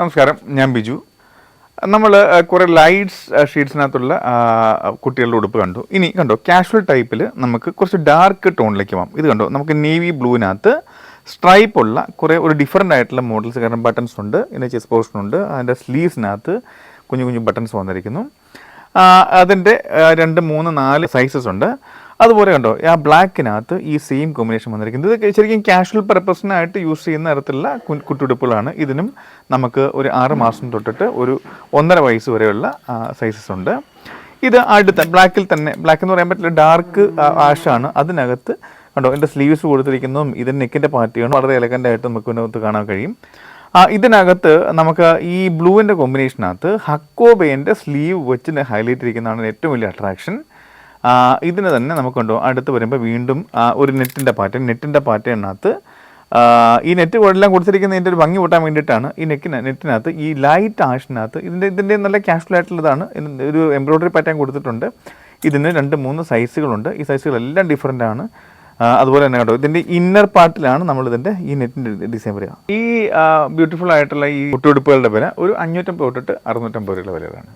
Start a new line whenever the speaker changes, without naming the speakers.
നമസ്കാരം, ഞാൻ ബിജു. നമ്മൾ കുറേ ലൈറ്റ്സ് ഷീറ്റ്സിനകത്തുള്ള കുട്ടികളുടെ ഉടുപ്പ് കണ്ടു. ഇനി കണ്ടോ, കാഷ്വൽ ടൈപ്പിൽ നമുക്ക് കുറച്ച് ഡാർക്ക് ടോണിലേക്ക് പോകാം. ഇത് കണ്ടോ, നമുക്ക് നേവി ബ്ലൂവിനകത്ത് സ്ട്രൈപ്പ് ഉള്ള കുറേ ഒരു ഡിഫറെൻ്റ് ആയിട്ടുള്ള മോഡൽസ്. കാരണം ബട്ടൺസ് ഉണ്ട്, ഇതിൻ്റെ ചെസ്റ്റ് പോർഷൻ ഉണ്ട്, അതിൻ്റെ സ്ലീവ്സിനകത്ത് കുഞ്ഞു കുഞ്ഞു ബട്ടൺസ് വന്നിരിക്കുന്നു. അതിൻ്റെ 2, 3, 4 സൈസസ് ഉണ്ട്. അതുപോലെ കണ്ടോ, ആ ബ്ലാക്കിനകത്ത് ഈ സെയിം കോമ്പിനേഷൻ വന്നിരിക്കുന്നത്. ഇത് ശരിക്കും കാഷ്വൽ പർപ്പസിനായിട്ട് യൂസ് ചെയ്യുന്ന തരത്തിലുള്ള കുട്ടുടുപ്പുകളാണ്. ഇതിനും നമുക്ക് ഒരു 6 മാസം തൊട്ടിട്ട് ഒരു 1.5 വയസ്സ് വരെയുള്ള സൈസസ് ഉണ്ട്. ഇത് അടുത്ത ബ്ലാക്കിൽ തന്നെ, ബ്ലാക്ക് എന്ന് പറയാൻ പറ്റില്ല, ഡാർക്ക് ആഷാണ്. അതിനകത്ത് കണ്ടോ, എൻ്റെ സ്ലീവ്സ് കൊടുത്തിരിക്കുന്നതും ഇതിൻ്റെ നെക്കിൻ്റെ പാർട്ടിയാണ് വളരെ എലഗൻ്റായിട്ട് നമുക്ക് ഇതിനകത്ത് കാണാൻ കഴിയും. ഇതിനകത്ത് നമുക്ക് ഈ ബ്ലൂവിൻ്റെ കോമ്പിനേഷനകത്ത് ഹക്കോബേൻ്റെ സ്ലീവ് വെച്ച് ഹൈലൈറ്റ് ഇരിക്കുന്നതാണ് ഏറ്റവും വലിയ അട്രാക്ഷൻ. ഇതിന് തന്നെ നമുക്കുണ്ടോ, അടുത്ത് വരുമ്പോൾ വീണ്ടും ഒരു നെറ്റിൻ്റെ പാറ്റേണിനകത്ത് ഈ നെറ്റ് എല്ലാം കൊടുത്തിരിക്കുന്നതിൻ്റെ ഒരു ഭംഗി കൂട്ടാൻ വേണ്ടിയിട്ടാണ് ഈ നെറ്റിനകത്ത് ഈ ലൈറ്റ് ആഷിനകത്ത് ഇതിൻ്റെ നല്ല കാഷ്വൽ ആയിട്ടുള്ളതാണ്. ഒരു എംബ്രോയ്ഡറി പാറ്റേൺ കൊടുത്തിട്ടുണ്ട്. ഇതിന് 2-3 സൈസുകളുണ്ട്. ഈ സൈസുകളെല്ലാം ഡിഫറെൻ്റ് ആണ്. അതുപോലെ തന്നെ കേട്ടോ, ഇതിൻ്റെ ഇന്നർ പാർട്ടിലാണ് നമ്മളിതിൻ്റെ ഈ നെറ്റിൻ്റെ ഡിസൈൻ വരിക. ഈ ബ്യൂട്ടിഫുൾ ആയിട്ടുള്ള ഈ കുട്ടുടുപ്പുകളുടെ വില ഒരു 550 തൊട്ടിട്ട് 650 വരെയുള്ള വിലയാണ്.